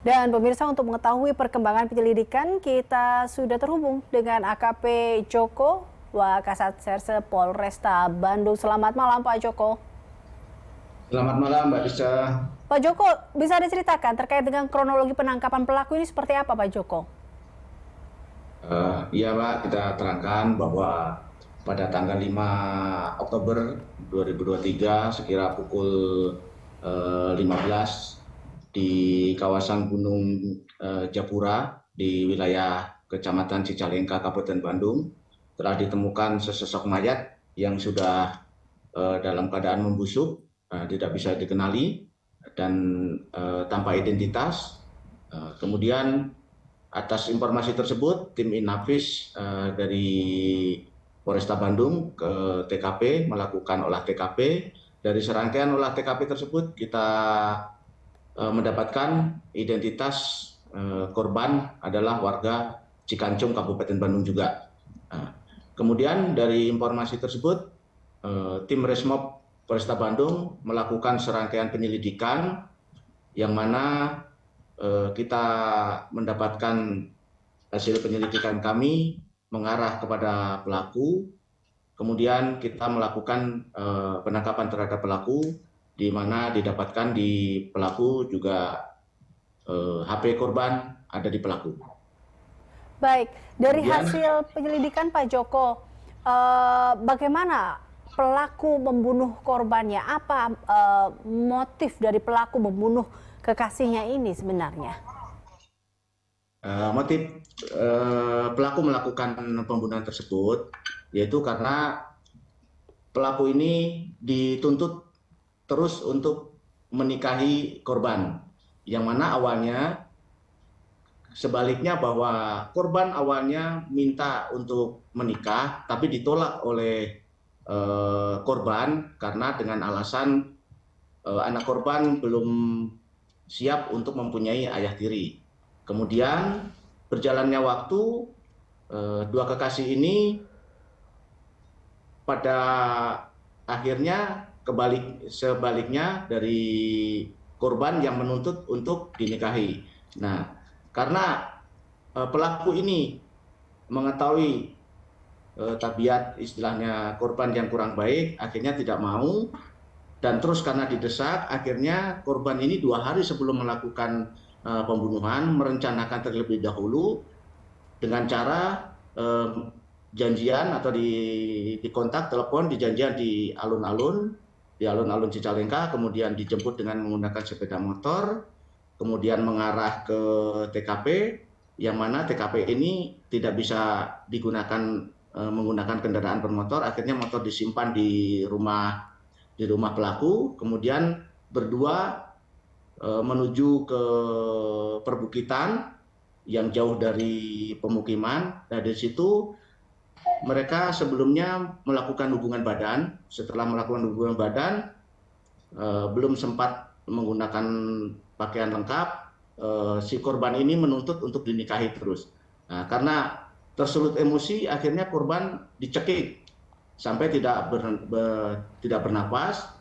Dan pemirsa, untuk mengetahui perkembangan penyelidikan, kita sudah terhubung dengan AKP Joko, Wakasat Serse Polresta Bandung. Selamat malam Pak Joko. Selamat malam Mbak Disa. Pak Joko, bisa diceritakan terkait dengan kronologi penangkapan pelaku ini seperti apa Pak Joko? Iya Pak, kita terangkan bahwa pada tanggal 5 Oktober 2023 sekira pukul 15 di kawasan Gunung Japura di wilayah Kecamatan Cicalengka, Kabupaten Bandung telah ditemukan sesosok mayat yang sudah dalam keadaan membusuk, tidak bisa dikenali dan tanpa identitas. Kemudian atas informasi tersebut, tim Inafis dari Polresta Bandung ke TKP melakukan olah TKP. Dari serangkaian olah TKP tersebut kita mendapatkan identitas korban adalah warga Cikancung, Kabupaten Bandung juga. Kemudian dari informasi tersebut, tim Resmob Polresta Bandung melakukan serangkaian penyelidikan yang mana kita mendapatkan hasil penyelidikan kami mengarah kepada pelaku. Kemudian kita melakukan penangkapan terhadap pelaku, di mana didapatkan di pelaku juga HP korban ada di pelaku. Baik, dari hasil penyelidikan Pak Joko, bagaimana pelaku membunuh korbannya? Apa motif dari pelaku membunuh kekasihnya ini sebenarnya? Motif pelaku melakukan pembunuhan tersebut yaitu karena pelaku ini dituntut terus untuk menikahi korban, yang mana awalnya sebaliknya bahwa korban awalnya minta untuk menikah tapi ditolak oleh korban karena dengan alasan anak korban belum siap untuk mempunyai ayah tiri. Kemudian berjalannya waktu, dua kekasih ini pada akhirnya sebaliknya dari korban yang menuntut untuk dinikahi. Nah, karena pelaku ini mengetahui tabiat istilahnya korban yang kurang baik, akhirnya tidak mau. Dan terus karena didesak, akhirnya korban ini 2 hari sebelum melakukan pembunuhan merencanakan terlebih dahulu dengan cara janjian atau di kontak telepon, dijanjian di alun-alun Cicalengka, kemudian dijemput dengan menggunakan sepeda motor, kemudian mengarah ke TKP, yang mana TKP ini tidak bisa digunakan menggunakan kendaraan bermotor. Akhirnya motor disimpan di rumah pelaku, kemudian berdua menuju ke perbukitan yang jauh dari pemukiman. Nah, dari situ mereka sebelumnya melakukan hubungan badan. Setelah melakukan hubungan badan, belum sempat menggunakan pakaian lengkap, si korban ini menuntut untuk dinikahi terus. Nah, karena tersulut emosi, akhirnya korban dicekik sampai tidak bernapas,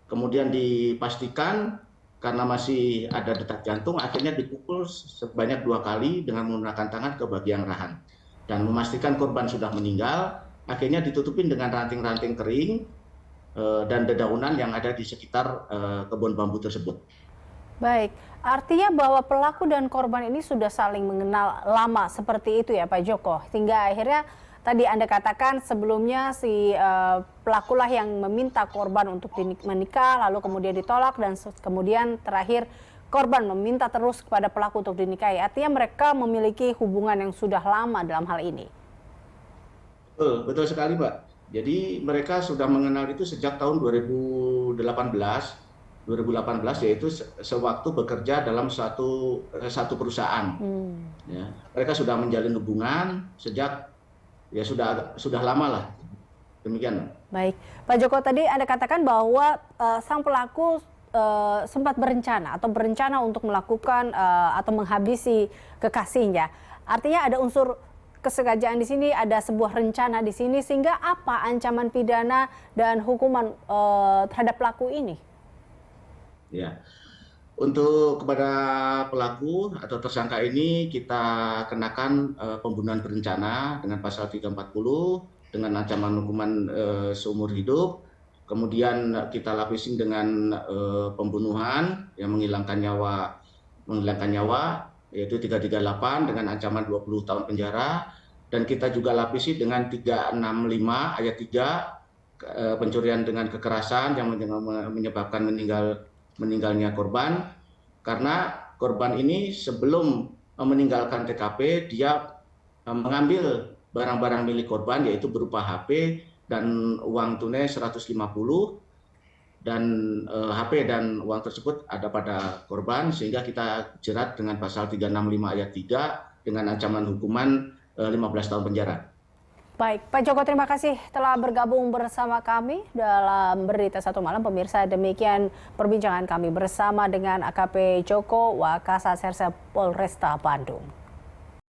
kemudian dipastikan karena masih ada detak jantung, akhirnya dipukul sebanyak 2 kali dengan menggunakan tangan ke bagian rahang. Dan memastikan korban sudah meninggal, akhirnya ditutupin dengan ranting-ranting kering dan dedaunan yang ada di sekitar kebun bambu tersebut. Baik, artinya bahwa pelaku dan korban ini sudah saling mengenal lama seperti itu ya Pak Joko, sehingga akhirnya tadi Anda katakan sebelumnya si pelakulah yang meminta korban untuk menikah, lalu kemudian ditolak, dan kemudian terakhir korban meminta terus kepada pelaku untuk dinikahi. Artinya mereka memiliki hubungan yang sudah lama dalam hal ini. Betul sekali Mbak. Jadi mereka sudah mengenal itu sejak tahun 2018, yaitu sewaktu bekerja dalam satu perusahaan. Ya, mereka sudah menjalin hubungan sejak ya sudah lama lah, demikian. Baik, Pak Joko, tadi Anda katakan bahwa sang pelaku sempat berencana untuk melakukan atau menghabisi kekasihnya. Artinya ada unsur kesengajaan di sini, ada sebuah rencana di sini, sehingga apa ancaman pidana dan hukuman terhadap pelaku ini? Ya, Untuk kepada pelaku atau tersangka ini kita kenakan pembunuhan berencana dengan pasal 340 dengan ancaman hukuman seumur hidup. Kemudian kita lapisin dengan pembunuhan yang menghilangkan nyawa yaitu 338 dengan ancaman 20 tahun penjara, dan kita juga lapisi dengan 365 ayat 3 pencurian dengan kekerasan yang menyebabkan meninggalnya korban, karena korban ini sebelum meninggalkan TKP dia mengambil barang-barang milik korban yaitu berupa HP dan uang tunai 150, dan HP dan uang tersebut ada pada korban, sehingga kita jerat dengan pasal 365 ayat 3 dengan ancaman hukuman 15 tahun penjara. Baik, Pak Joko, terima kasih telah bergabung bersama kami dalam Berita Satu Malam. Pemirsa, demikian perbincangan kami bersama dengan AKP Joko Wakasat Serse Polresta Bandung.